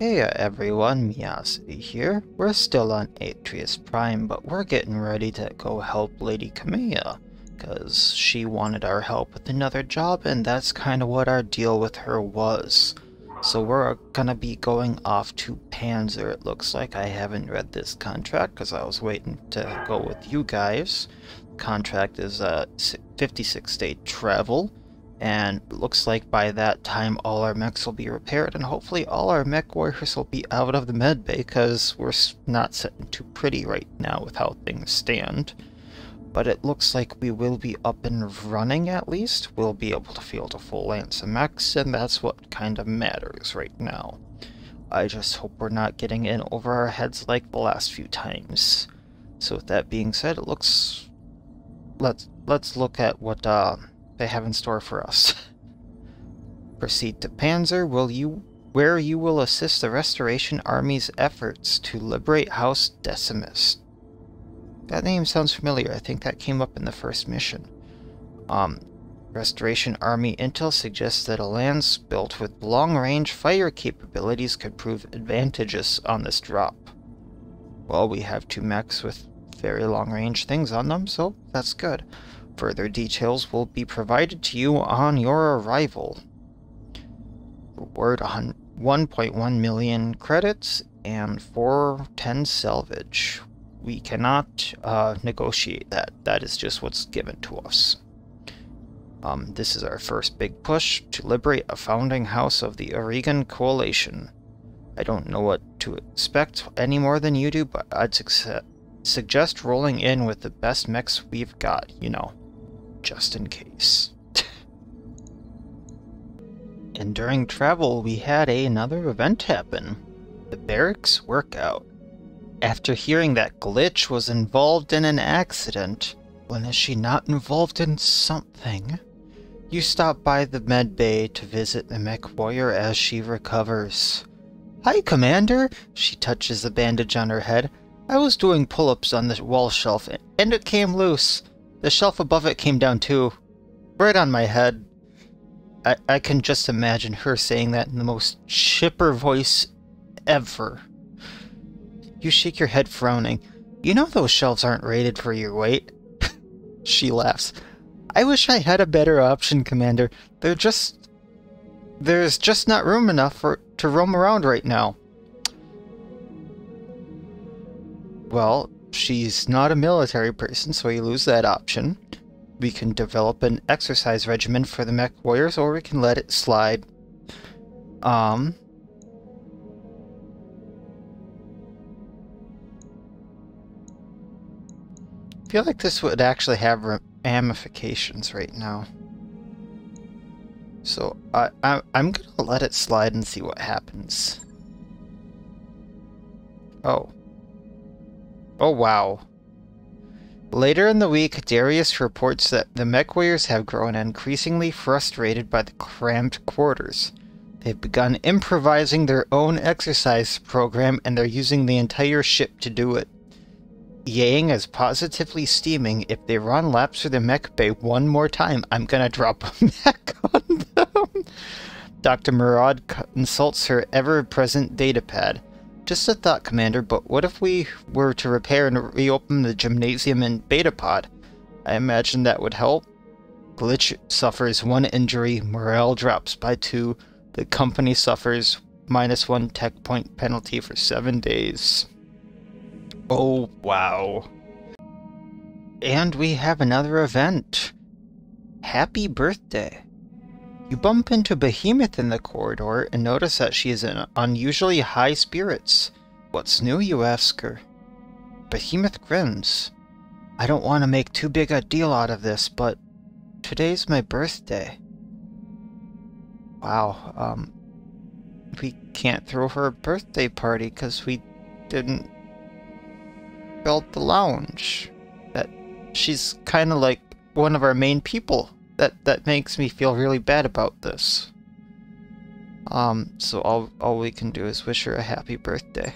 Hey everyone, Miasity here. We're still on Atreus Prime, but we're getting ready to go help Lady Kamea, because she wanted our help with another job, and that's kind of what our deal with her was. So we're gonna be going off to Panzer, it looks like. I haven't read this contract, because I was waiting to go with you guys. Contract is 56-day travel. And it looks like by that time all our mechs will be repaired, and hopefully all our mech warriors will be out of the medbay, because we're not sitting too pretty right now with how things stand. But it looks like we will be up and running at least. We'll be able to field a full lance of mechs, and that's what kind of matters right now. I just hope we're not getting in over our heads like the last few times. So with that being said, it looks... Let's look at what they have in store for us. Proceed to Panzer, where you will assist the Restoration Army's efforts to liberate House Decimus. That name sounds familiar. I think that came up in the first mission. Restoration Army intel suggests that a lance built with long-range fire capabilities could prove advantageous on this drop. Well, we have two mechs with very long-range things on them, so that's good. Further details will be provided to you on your arrival. Reward 1.1 million credits and 410 salvage. We cannot negotiate that. That is just what's given to us. This is our first big push to liberate a founding house of the Oregon Coalition. I don't know what to expect any more than you do, but I'd suggest rolling in with the best mechs we've got, you know. Just in case. And during travel, we had another event happen. The barracks workout. After hearing that Glitch was involved in an accident, when is she not involved in something? You stop by the med bay to visit the mech warrior as she recovers. Hi, Commander! She touches the bandage on her head. I was doing pull-ups on the wall shelf, and it came loose. The shelf above it came down too. Right on my head. I can just imagine her saying that in the most chipper voice ever. You shake your head frowning. You know those shelves aren't rated for your weight. She laughs. I wish I had a better option, Commander. There's just not room enough to roam around right now. Well, she's not a military person, so we lose that option. We can develop an exercise regimen for the mech warriors, or we can let it slide. I feel like this would actually have ramifications right now. So I'm gonna let it slide and see what happens. Oh. Oh wow. Later in the week, Darius reports that the mech warriors have grown increasingly frustrated by the cramped quarters. They've begun improvising their own exercise program, and they're using the entire ship to do it. Yang is positively steaming. If they run laps through the mech bay one more time, I'm gonna drop a mech on them. Dr. Murad consults her ever-present datapad. Just a thought, Commander, but what if we were to repair and reopen the gymnasium in Betapod? I imagine that would help. Glitch suffers 1 injury, morale drops by 2, the company suffers -1 tech point penalty for 7 days. Oh, wow. And we have another event. Happy birthday. You bump into Behemoth in the corridor and notice that she is in unusually high spirits. What's new, you ask her. Behemoth grins. I don't want to make too big a deal out of this, but today's my birthday. Wow, we can't throw her a birthday party because we didn't build the lounge. She's kind of like one of our main people. That makes me feel really bad about this. So all we can do is wish her a happy birthday.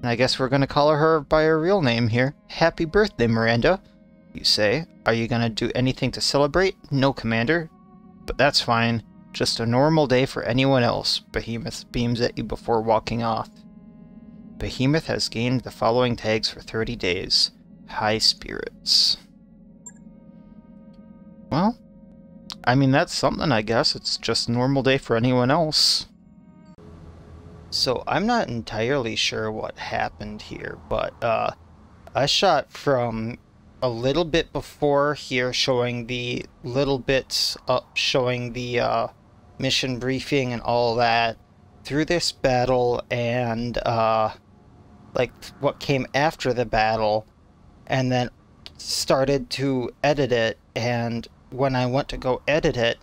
And I guess we're gonna call her by her real name here. Happy birthday, Miranda. You say. Are you gonna do anything to celebrate? No, Commander. But that's fine. Just a normal day for anyone else, Behemoth beams at you before walking off. Behemoth has gained the following tags for 30 days. High spirits. Well, I mean, that's something, I guess. It's just a normal day for anyone else. So, I'm not entirely sure what happened here, but, I shot from a little bit before here, showing the little bits up, showing the, mission briefing and all that, through this battle, and, like, what came after the battle, and then started to edit it, and when I went to go edit it,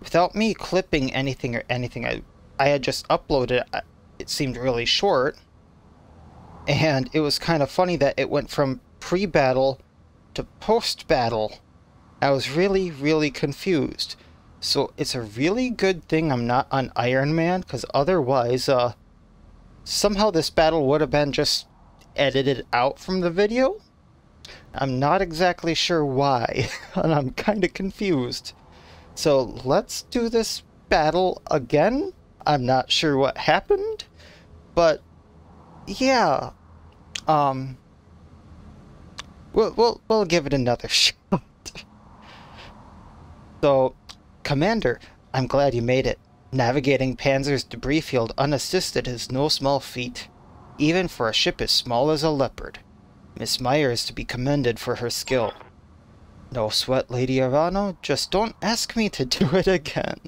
without me clipping anything, I had just uploaded it. It seemed really short, and it was kind of funny that it went from pre-battle to post-battle. I was really, really confused. So it's a really good thing I'm not on Iron Man, because otherwise, somehow this battle would have been just edited out from the video. I'm not exactly sure why, and I'm kind of confused. So let's do this battle again. I'm not sure what happened, but yeah, we'll give it another shot. So, Commander, I'm glad you made it. Navigating Panzer's debris field unassisted is no small feat, even for a ship as small as a Leopard. Miss Meyer is to be commended for her skill. No sweat, Lady Arano, just don't ask me to do it again.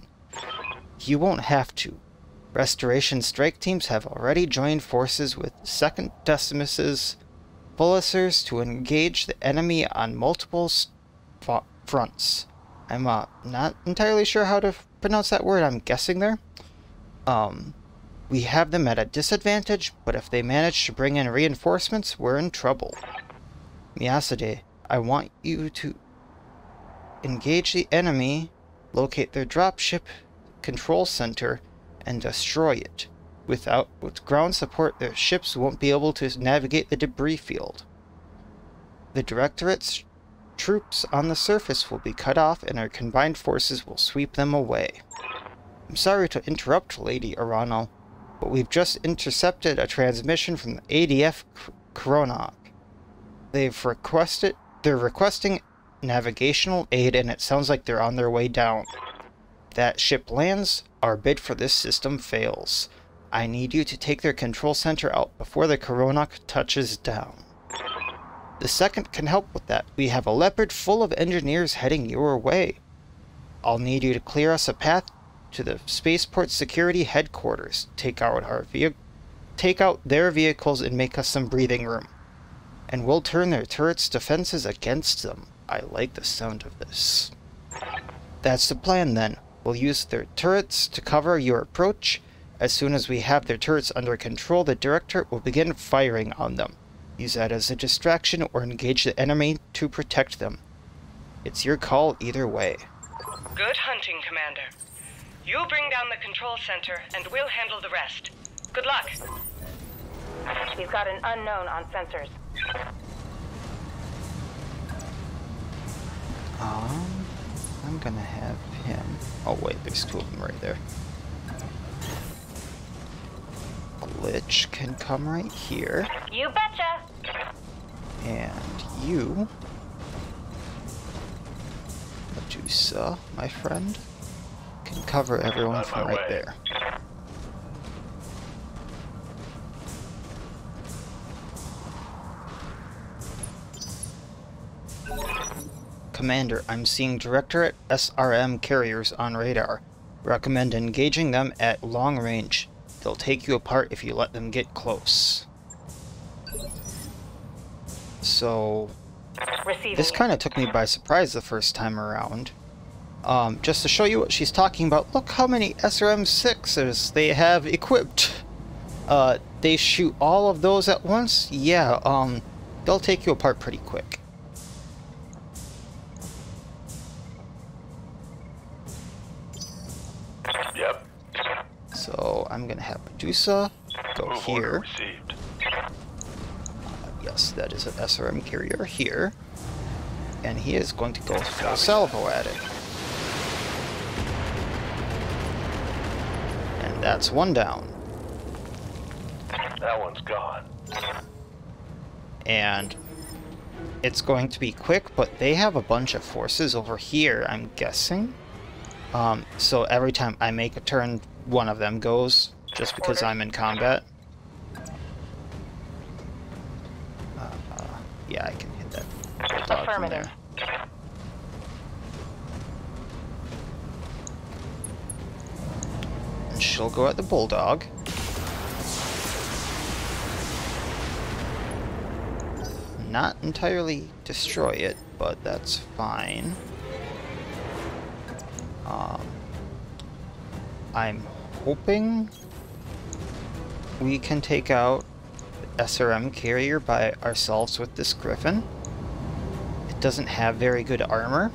You won't have to. Restoration strike teams have already joined forces with 2nd Decimus's Pulsars to engage the enemy on multiple fronts. I'm not entirely sure how to pronounce that word. I'm guessing there. We have them at a disadvantage, but if they manage to bring in reinforcements, we're in trouble. Miyasade, I want you to engage the enemy, locate their dropship control center, and destroy it. With ground support, their ships won't be able to navigate the debris field. The Directorate's troops on the surface will be cut off, and our combined forces will sweep them away. I'm sorry to interrupt, Lady Arano, but we've just intercepted a transmission from the ADF Kronok. They're requesting navigational aid, and it sounds like they're on their way down. That ship lands, our bid for this system fails. I need you to take their control center out before the Kronok touches down. The 2nd can help with that. We have a Leopard full of engineers heading your way. I'll need you to clear us a path to the spaceport security headquarters. Take out their vehicles and make us some breathing room. And we'll turn their turrets' defenses against them. I like the sound of this. That's the plan then. We'll use their turrets to cover your approach. As soon as we have their turrets under control, the Directorate will begin firing on them. Use that as a distraction or engage the enemy to protect them. It's your call either way. Good hunting, Commander. You bring down the control center, and we'll handle the rest. Good luck. We've got an unknown on sensors. I'm gonna have him... Oh wait, there's 2 of them right there. Lich can come right here. You betcha! And you... Medusa, my friend, can cover everyone from right there. Commander, I'm seeing Directorate SRM carriers on radar. Recommend engaging them at long range. They'll take you apart if you let them get close. So, this kind of took me by surprise the first time around. Just to show you what she's talking about, look how many SRM-6s they have equipped. They shoot all of those at once? Yeah, they'll take you apart pretty quick. Yep. So I'm gonna have Medusa go here. Yes, that is an SRM carrier here. And he is going to go full salvo at it. That's one down. That one's gone. And it's going to be quick, but they have a bunch of forces over here, I'm guessing. So every time I make a turn, one of them goes, just because I'm in combat. Yeah, I can hit that dog from there. And she'll go at the bulldog. Not entirely destroy it, but that's fine. I'm hoping we can take out the SRM carrier by ourselves with this Griffin. It doesn't have very good armor.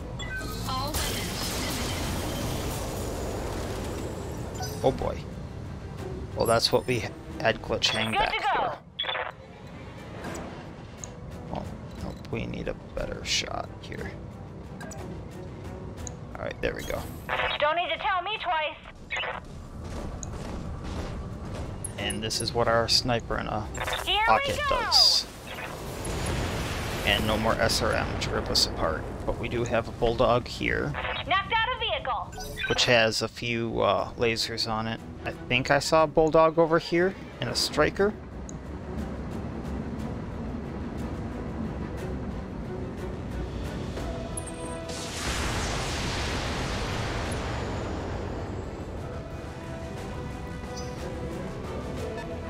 Oh boy. Well, that's what we had Glitch hang back for. Oh, nope, we need a better shot here. Alright, there we go. Don't need to tell me twice. And this is what our sniper in a pocket does. And no more SRM to rip us apart. But we do have a bulldog here. Knocked out a vehicle. Which has a few lasers on it. I think I saw a bulldog over here and a striker.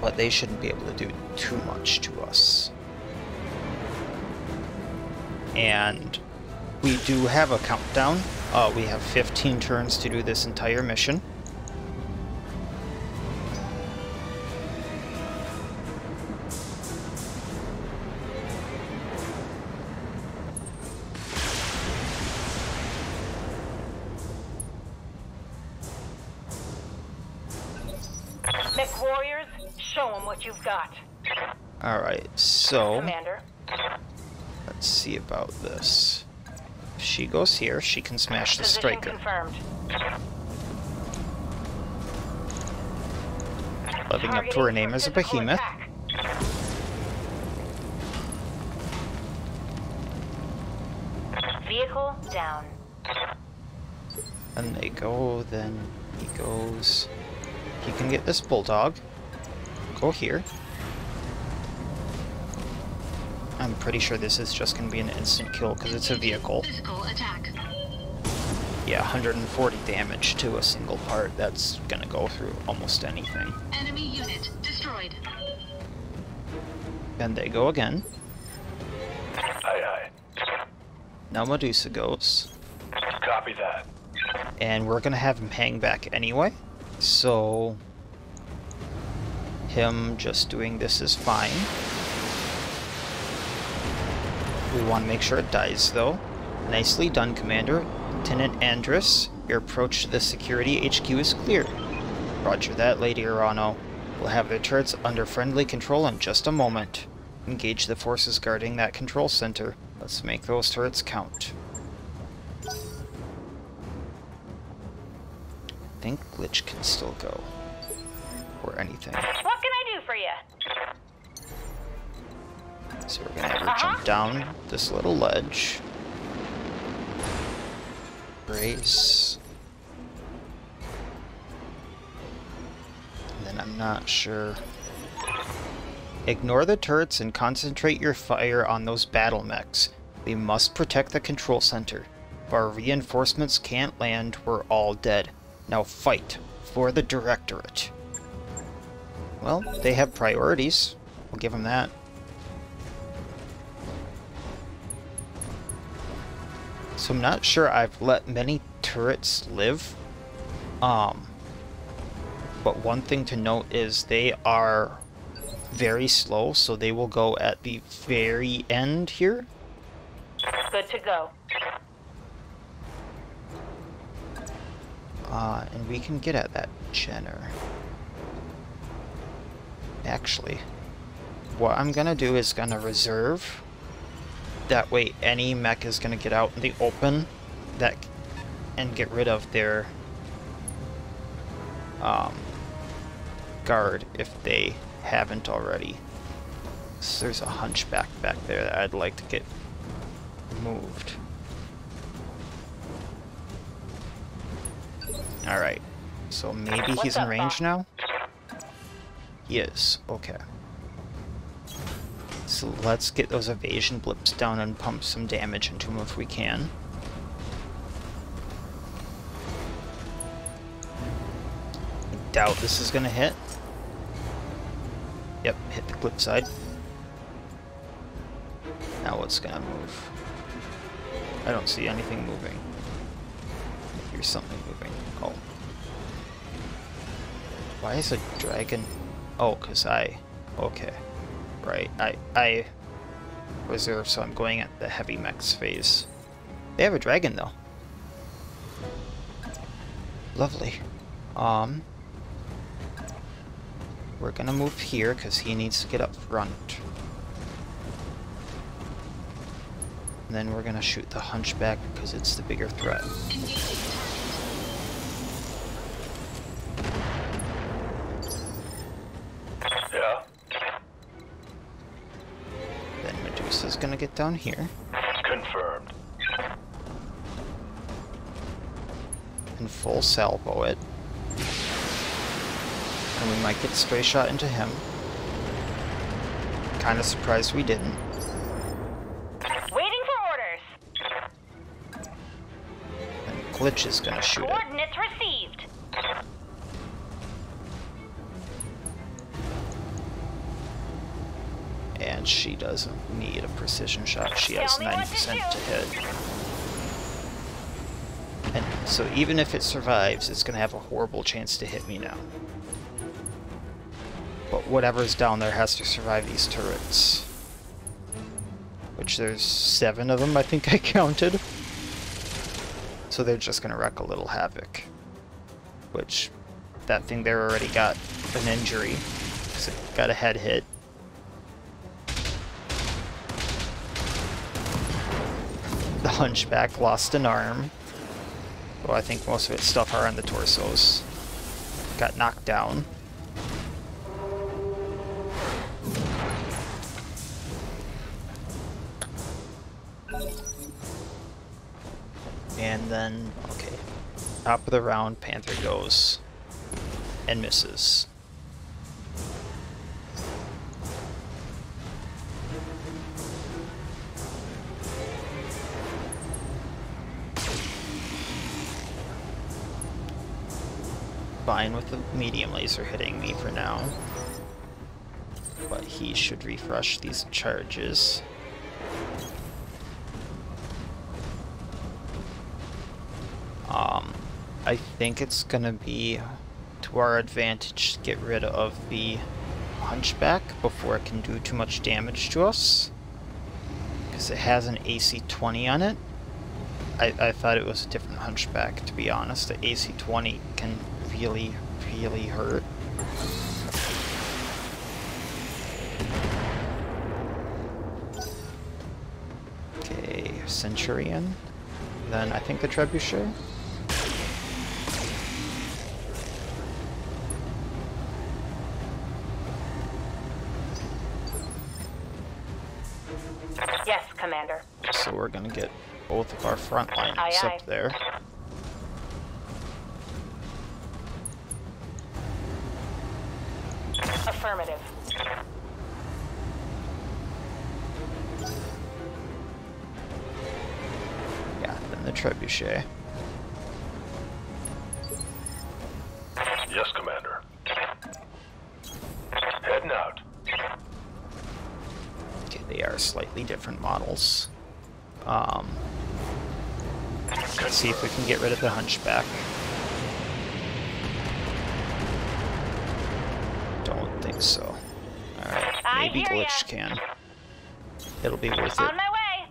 But they shouldn't be able to do too much to us. And we do have a countdown. We have 15 turns to do this entire mission. Mech Warriors, show them what you've got. Alright, so Commander. let's see about this. If she goes here, she can smash the Position striker. confirmed. Living up to her name as a behemoth. Attack. Vehicle down. And they go, then he goes. He can get this bulldog. Go here. I'm pretty sure this is just going to be an instant kill because it's a vehicle. Physical attack. Yeah, 140 damage to a single part. That's going to go through almost anything. Enemy unit destroyed. And they go again. Aye, aye. Now Medusa goes. Copy that. And we're going to have him hang back anyway. So him just doing this is fine. We want to make sure it dies, though. Nicely done, Commander. Lieutenant Andrus, your approach to the security HQ is clear. Roger that, Lady Urano. We'll have their turrets under friendly control in just a moment. Engage the forces guarding that control center. Let's make those turrets count. I think Glitch can still go. Or anything. What can I do for you? So we're gonna have her jump down this little ledge. Brace. And then I'm not sure. Ignore the turrets and concentrate your fire on those battle mechs. We must protect the control center. If our reinforcements can't land, we're all dead. Now fight for the Directorate. Well, they have priorities. We'll give them that. So I'm not sure I've let many turrets live. But one thing to note is they are very slow, so they will go at the very end here. Good to go. And we can get at that Jenner. Actually, what I'm gonna do is gonna reserve. That way any mech is gonna get out in the open and get rid of their guard if they haven't already. So there's a hunchback back there that I'd like to get moved. Alright, so maybe he's in range now? He is, okay. So let's get those evasion blips down and pump some damage into him if we can. I doubt this is gonna hit. Yep, hit the clip side. Now what's gonna move? I don't see anything moving. Here's something moving. Oh. Why is a dragon? Oh, cause I... Okay. Right. I reserve, so I'm going at the heavy mechs phase. They have a dragon though. Lovely. We're gonna move here because he needs to get up front. And then we're gonna shoot the hunchback because it's the bigger threat. Yeah? Then Medusa's gonna get down here. Confirmed. And full salvo it. And we might get a stray shot into him. Kinda surprised we didn't. Waiting for orders. And Glitch is gonna shoot it. Coordinates received. And she doesn't need a precision shot. She has 90% to hit. And so even if it survives, it's gonna have a horrible chance to hit me now. But whatever's down there has to survive these turrets. Which there's 7 of them, I think I counted. So they're just gonna wreak a little havoc. Which, that thing there already got an injury. Because it got a head hit. The hunchback lost an arm. Well, I think most of its stuff are on the torsos. Got knocked down. And then, okay, top of the round, Panther goes and misses. Fine with the medium laser hitting me for now. But he should refresh these charges. I think it's gonna be to our advantage to get rid of the hunchback before it can do too much damage to us. Because it has an AC 20 on it. I thought it was a different hunchback, to be honest. The AC 20 can really, really hurt. Okay, Centurion. Then I think the Trebuchet. Yes, Commander. So we're gonna get both of our front lines Aye, aye. up there. Affirmative. Yeah, then the Trebuchet. Yes, Commander. Heading out. Okay, they are slightly different models. Let's see if we can get rid of the hunchback. Don't think so. Alright, I maybe hear ya. Glitch can. It'll be worth it. On my way.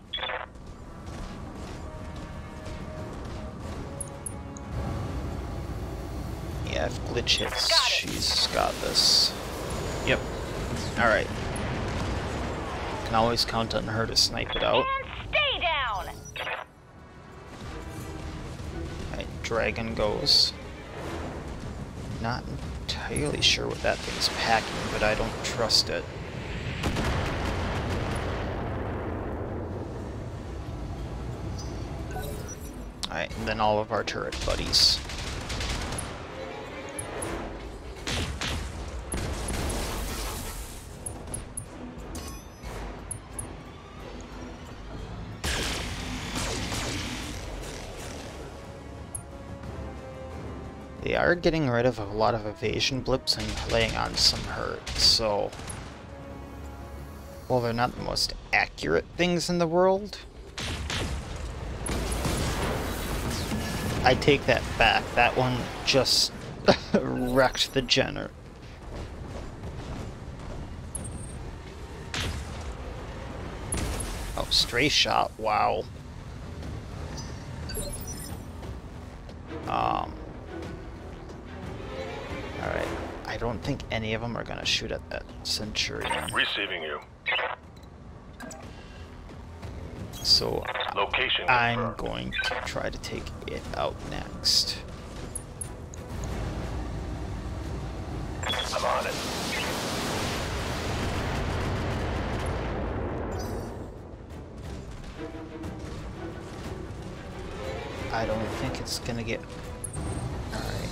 Yeah, if Glitch hits, Got it. she's got this. Yep. Alright. Can always count on her to snipe it out. And stay down. Alright, Dragon goes. Not entirely sure what that thing's packing, but I don't trust it. Alright, and then all of our turret buddies. They are getting rid of a lot of evasion blips and laying on some hurt, so... Well, they're not the most accurate things in the world. I take that back. That one just wrecked the Jenner. Oh, stray shot. Wow. Alright. I don't think any of them are gonna shoot at that Centurion. Receiving you. So Location I'm confirmed. going to try to take it out next. I'm on it. I don't think it's gonna get... Alright.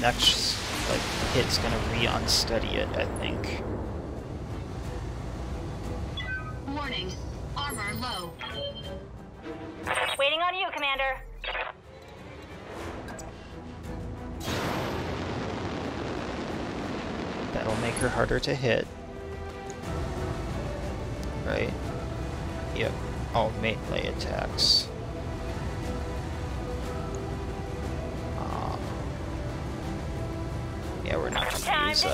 Next, like, hit's gonna re-unsteady it, I think. Warning. Armor low. Waiting on you, Commander. That'll make her harder to hit. Right? Yep. Oh, melee attacks. Yeah, we're not gonna use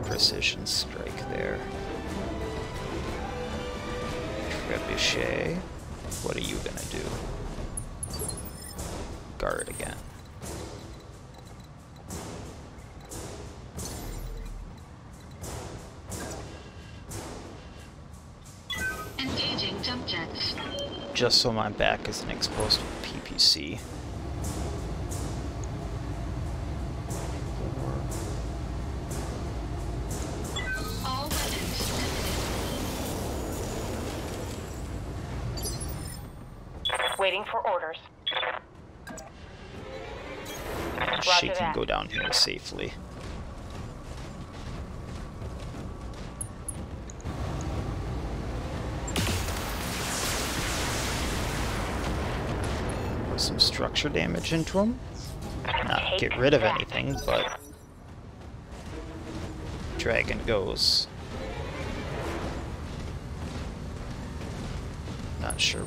precision strike there. Trebuchet. What are you gonna do? Guard again. Engaging jump jets. Just so my back isn't exposed to PPC. All weapons limited. Waiting for orders. She Roger can that. go down here safely. Put some structure damage into him. Not get rid of anything, but dragon goes. Not sure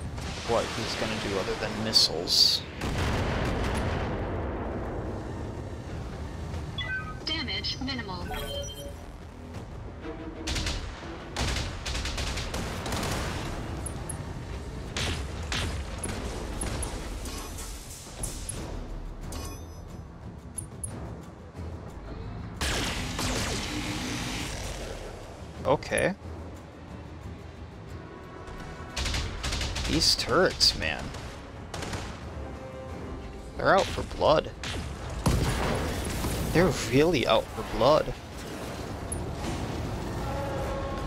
what he's gonna do other than missiles. Damage minimal. Okay. These turrets, man. They're out for blood. They're really out for blood.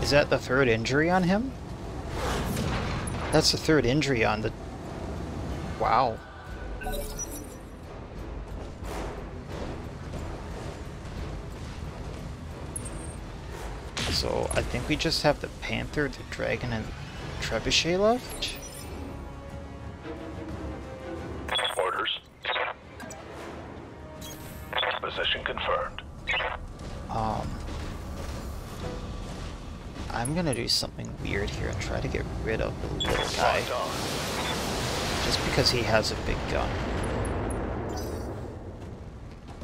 Is that the third injury on him? That's the third injury on the... Wow. So, I think we just have the Panther, the Dragon, and Trebuchet left? Orders. Position confirmed. I'm gonna do something weird here and try to get rid of the little guy. Locked on. Just because he has a big gun.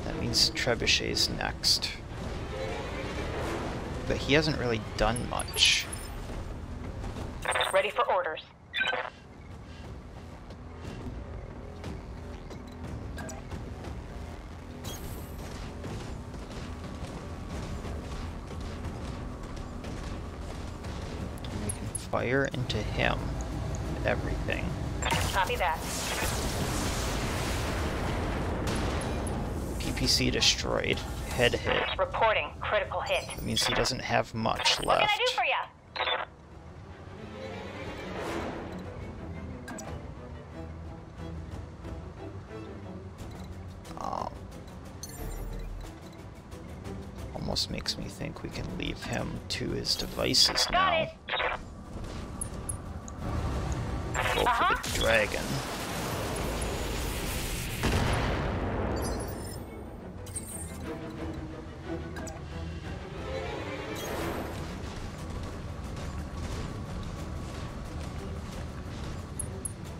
That means Trebuchet's next. But he hasn't really done much. Ready for orders. We can fire into him. Everything. Copy that. APC destroyed. Head hit. Reporting critical hit. That means he doesn't have much What can left. I do for you? Almost makes me think we can leave him to his devices Got now. it. Go for the dragon.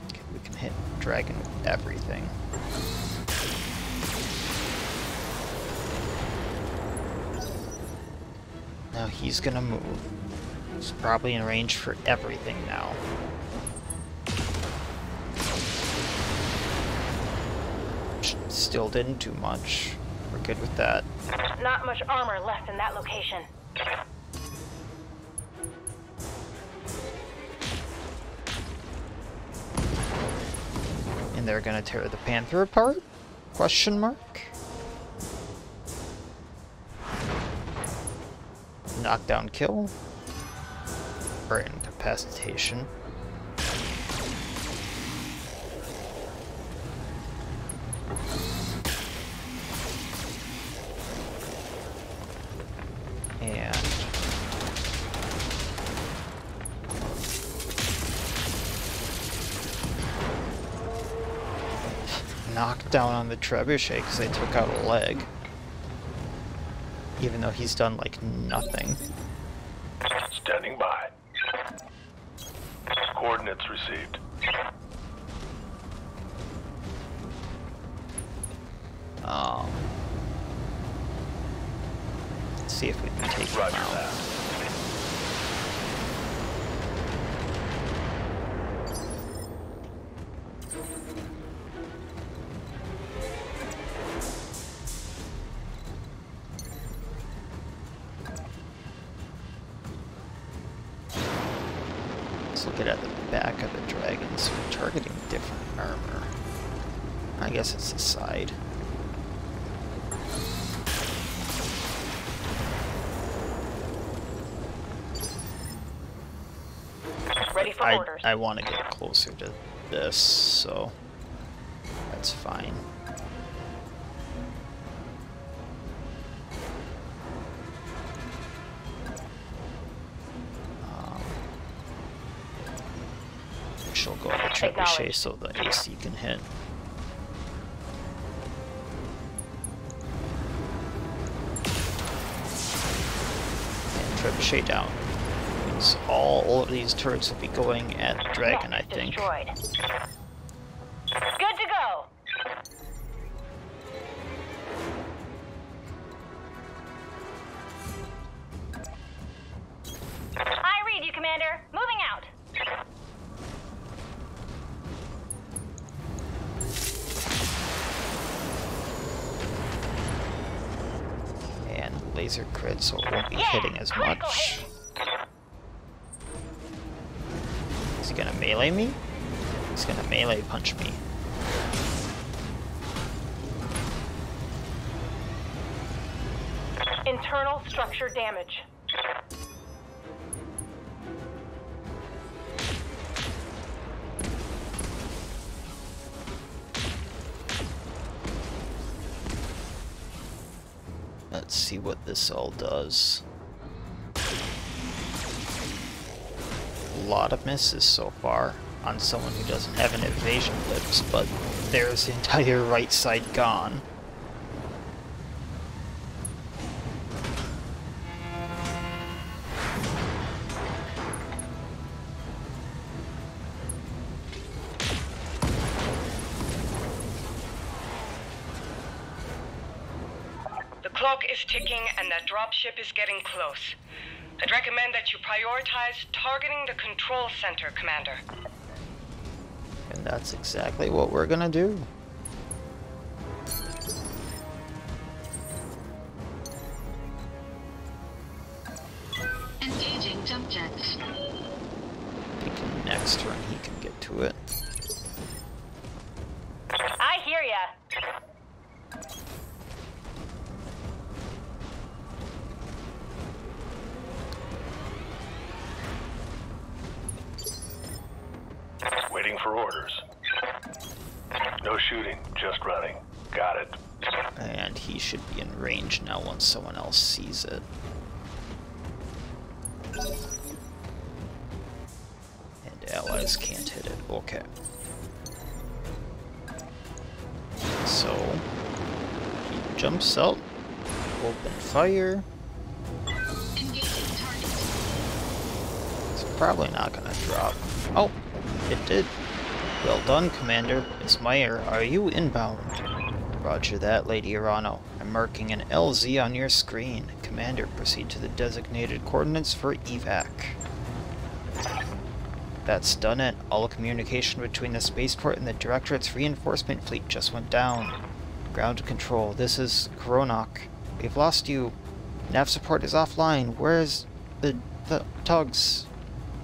Okay, we can hit dragon with everything. Now he's gonna move. He's probably in range for everything now. Still didn't do much. We're good with that. Not much armor left in that location. And they're gonna tear the Panther apart? Question mark? Knockdown kill? Or incapacitation? And knockdown on the trebuchet because I took out a leg. Even though he's done like nothing. Standing by. Coordinates received. Let's see if we can take him Roger out. that. Let's look at the back of the dragon. So we're targeting different armor. I guess it's the side. Ready for orders. I want to get closer to this, so that's fine. She'll go to the trebuchet so the AC can hit. And trebuchet down. Means all of these turrets will be going at the dragon, I think. Destroyed. Good to go. I read you, Commander. Moving out. And laser crit, so it won't be hitting as critical much. hit. Is he gonna melee me? He's gonna melee punch me. Internal structure damage. Let's see what this all does. A lot of misses so far on someone who doesn't have an evasion lips, but there's the entire right side gone. The clock is ticking and that dropship is getting close. I'd recommend that you prioritize targeting the control center, Commander. And that's exactly what we're gonna do. Engaging jump jets. I think next turn he can get to it. I hear ya. for orders. No shooting, just running. Got it. And he should be in range now once someone else sees it. And allies can't hit it. Okay. So, he jumps out. Open fire. Engaging target. It's probably not gonna drop. Oh, it did. Well done, Commander. Miss Meyer, are you inbound? Roger that, Lady Arano. I'm marking an LZ on your screen. Commander, proceed to the designated coordinates for evac. That's done it. All communication between the spaceport and the Directorate's reinforcement fleet just went down. Ground control, this is Koronok. We've lost you. Nav support is offline. Where's the tugs?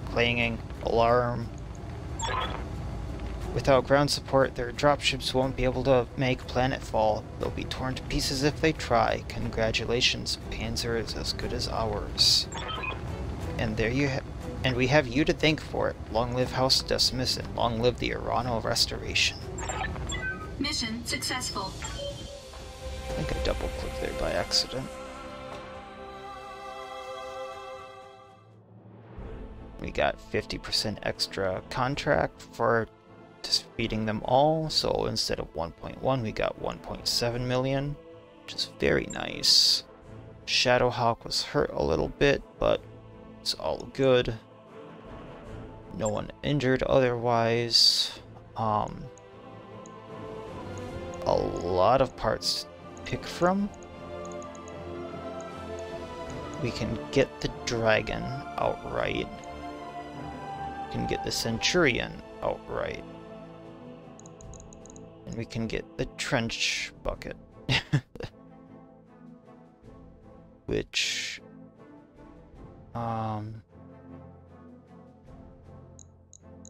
Clanging. Alarm. Without ground support, their dropships won't be able to make planetfall. They'll be torn to pieces if they try. Congratulations, Panzer is as good as ours. And there you and we have you to thank for it. Long live House Decimus and long live the Arano Restoration. Mission successful. I think I double-clicked there by accident. We got 50% extra contract for defeating them all, so instead of 1.1 we got 1.7 million, which is very nice. Shadowhawk was hurt a little bit, but it's all good. No one injured otherwise. A lot of parts to pick from. We can get the Dragon outright. We can get the Centurion outright. And we can get the Trench Bucket. Which...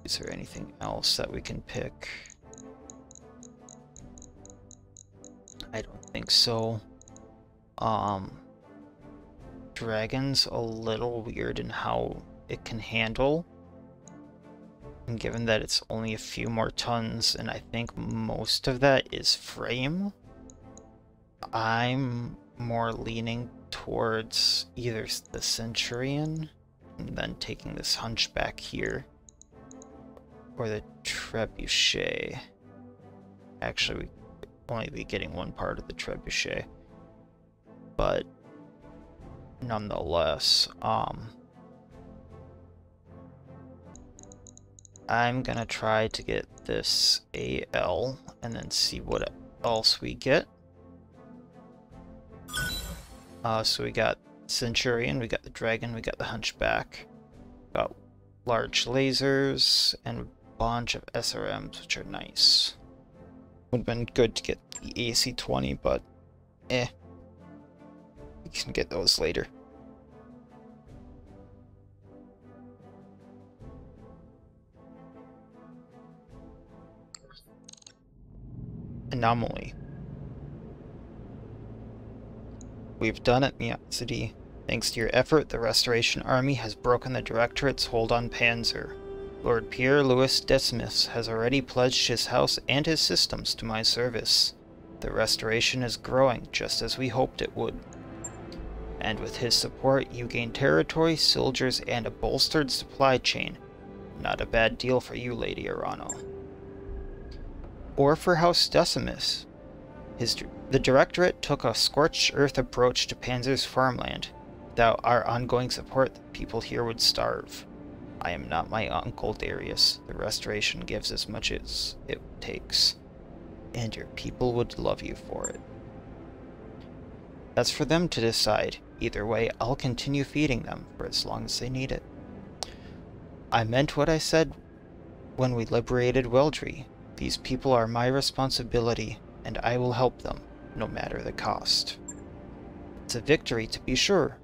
is there anything else that we can pick? I don't think so. Dragon's a little weird in how it can handle. And given that it's only a few more tons, and I think most of that is frame, I'm more leaning towards either the Centurion, and then taking this Hunchback here, or the Trebuchet. Actually, we only be getting one part of the Trebuchet, but nonetheless, I'm gonna try to get this AL and then see what else we get. So we got Centurion, we got the Dragon, we got the Hunchback, got large lasers, and a bunch of SRMs, which are nice. Would have been good to get the AC-20, but we can get those later. Anomaly. We've done it, Miyazaki. Thanks to your effort, the Restoration Army has broken the Directorate's hold on Panzer. Lord Pierre-Louis Decimus has already pledged his house and his systems to my service. The Restoration is growing, just as we hoped it would. And with his support, you gain territory, soldiers, and a bolstered supply chain. Not a bad deal for you, Lady Arano. Or for House Decimus. The Directorate took a scorched earth approach to Panzer's farmland. Without our ongoing support, the people here would starve. I am not my uncle Darius. The Restoration gives as much as it takes. And your people would love you for it. That's for them to decide. Either way, I'll continue feeding them for as long as they need it. I meant what I said when we liberated Weldry. These people are my responsibility, and I will help them, no matter the cost. It's a victory, to be sure,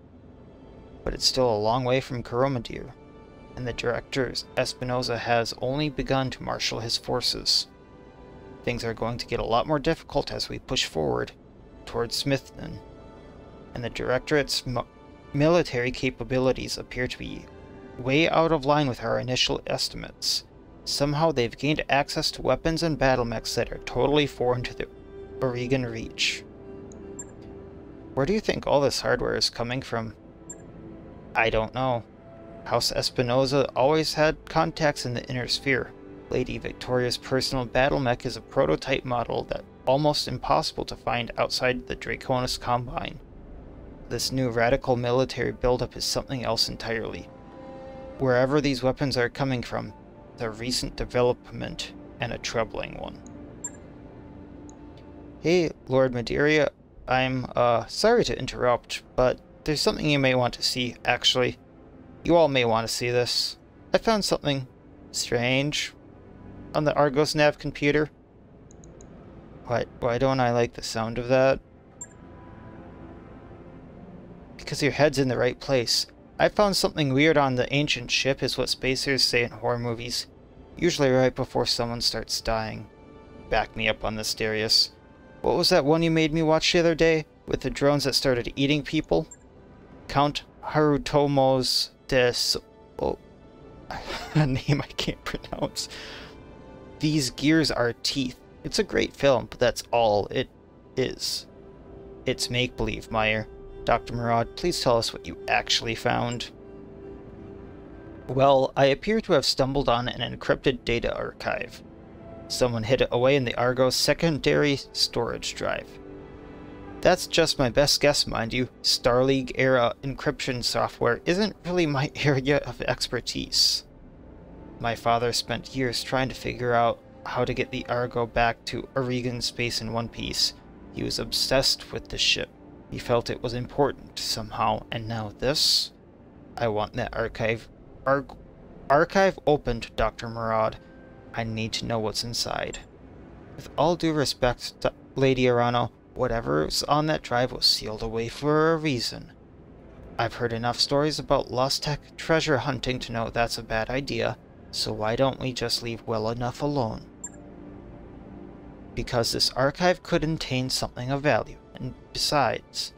but it's still a long way from Coromadir, and the Director Espinosa has only begun to marshal his forces. Things are going to get a lot more difficult as we push forward towards Smithton, and the Directorate's military capabilities appear to be way out of line with our initial estimates. Somehow they've gained access to weapons and battle mechs that are totally foreign to the Aurigan reach. Where do you think all this hardware is coming from? I don't know. House Espinosa always had contacts in the Inner Sphere. Lady Victoria's personal battle mech is a prototype model that's almost impossible to find outside the Draconis Combine. This new radical military buildup is something else entirely. Wherever these weapons are coming from, it's a recent development and a troubling one. Hey, Lord Madeira, I'm, sorry to interrupt, but there's something you may want to see, actually. You all may want to see this. I found something strange on the Argos nav computer. Why don't I like the sound of that? Because your head's in the right place. I found something weird on the ancient ship, is what spacers say in horror movies. Usually right before someone starts dying. Back me up on this, Darius. What was that one you made me watch the other day? With the drones that started eating people? Count Harutomo's a name I can't pronounce. These gears are teeth. It's a great film, but that's all it is. It's make-believe, Meyer. Dr. Murad, please tell us what you actually found. Well, I appear to have stumbled on an encrypted data archive. Someone hid it away in the Argos secondary storage drive. That's just my best guess, mind you. Star League-era encryption software isn't really my area of expertise. My father spent years trying to figure out how to get the Argo back to Aurigan space in one piece. He was obsessed with the ship. He felt it was important somehow, and now this? I want that archive opened, Dr. Murad. I need to know what's inside. With all due respect to Lady Arano, whatever's on that drive was sealed away for a reason. I've heard enough stories about Lost Tech treasure hunting to know that's a bad idea, so why don't we just leave well enough alone? Because this archive could contain something of value, and besides,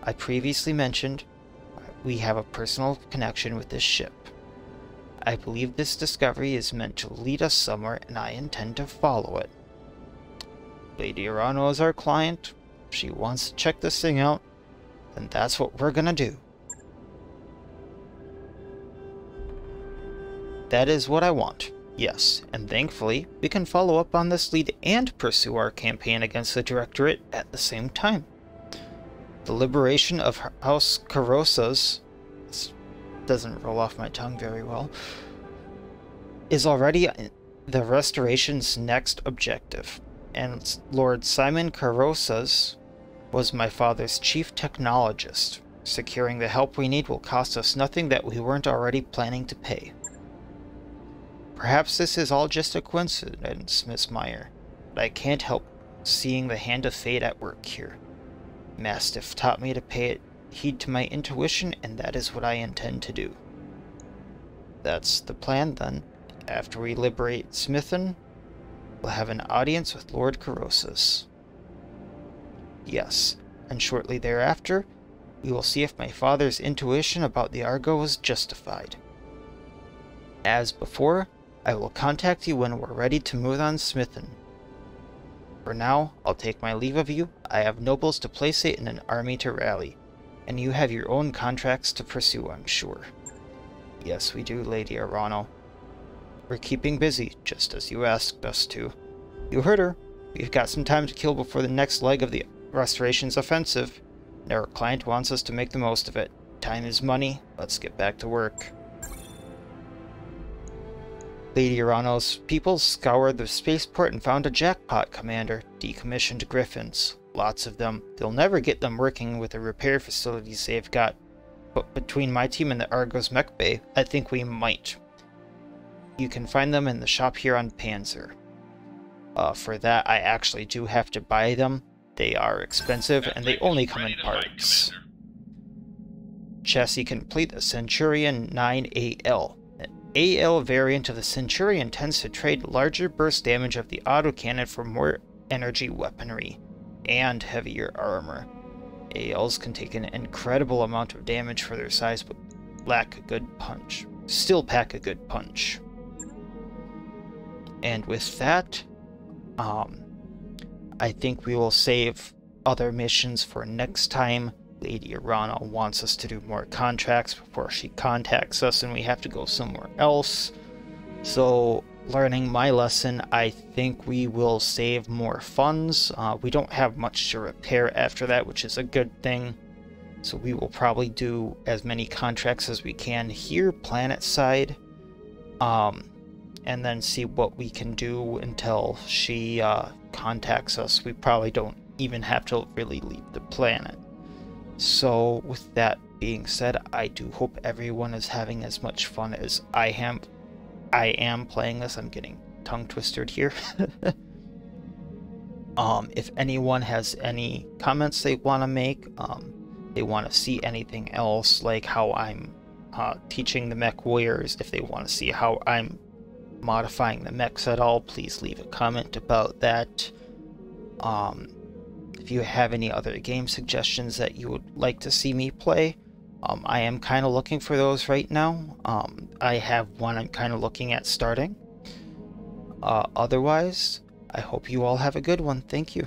I previously mentioned we have a personal connection with this ship. I believe this discovery is meant to lead us somewhere, and I intend to follow it. Lady Arano is our client. If she wants to check this thing out, then that's what we're gonna do. That is what I want, yes, and thankfully, we can follow up on this lead and pursue our campaign against the Directorate at the same time. The liberation of House Carossa's, this doesn't roll off my tongue very well, is already the Restoration's next objective, and Lord Simon Carossa's was my father's chief technologist. Securing the help we need will cost us nothing that we weren't already planning to pay. Perhaps this is all just a coincidence, Miss Meyer, but I can't help seeing the hand of fate at work here. Mastiff taught me to pay heed to my intuition, and that is what I intend to do. That's the plan, then. After we liberate Smithen, we'll have an audience with Lord Carossas. Yes, and shortly thereafter, we will see if my father's intuition about the Argo was justified. As before, I will contact you when we're ready to move on Smithen. For now, I'll take my leave of you. I have nobles to placate and an army to rally, and you have your own contracts to pursue, I'm sure. Yes, we do, Lady Arano. We're keeping busy, just as you asked us to. You heard her. We've got some time to kill before the next leg of the Restoration's offensive, and our client wants us to make the most of it. Time is money. Let's get back to work. Lady Arano's people scoured the spaceport and found a jackpot, Commander. Decommissioned Griffins. Lots of them. They'll never get them working with the repair facilities they've got. But between my team and the Argos mech bay, I think we might. You can find them in the shop here on Panzer. For that, I actually do have to buy them. They are expensive, and they only come in parts. Chassis complete, the Centurion 9AL. The AL variant of the Centurion tends to trade larger burst damage of the autocannon for more energy weaponry and heavier armor. ALs can take an incredible amount of damage for their size, but lack a good punch. Still pack a good punch. And with that, I think we will save other missions for next time. Lady Arana wants us to do more contracts before she contacts us and we have to go somewhere else. So, learning my lesson, I think we will save more funds. We don't have much to repair after that, which is a good thing. So we will probably do as many contracts as we can here, planet side. And then see what we can do until she contacts us. We probably don't even have to really leave the planet. So with that being said, I do hope everyone is having as much fun as I am playing this. I'm getting tongue twisted here. If anyone has any comments they want to make, they want to see anything else, like how I'm teaching the mech warriors, if they want to see how I'm modifying the mechs at all, please leave a comment about that. If you have any other game suggestions that you would like to see me play, I am kind of looking for those right now. I have one I'm kind of looking at starting. Otherwise, I hope you all have a good one. Thank you.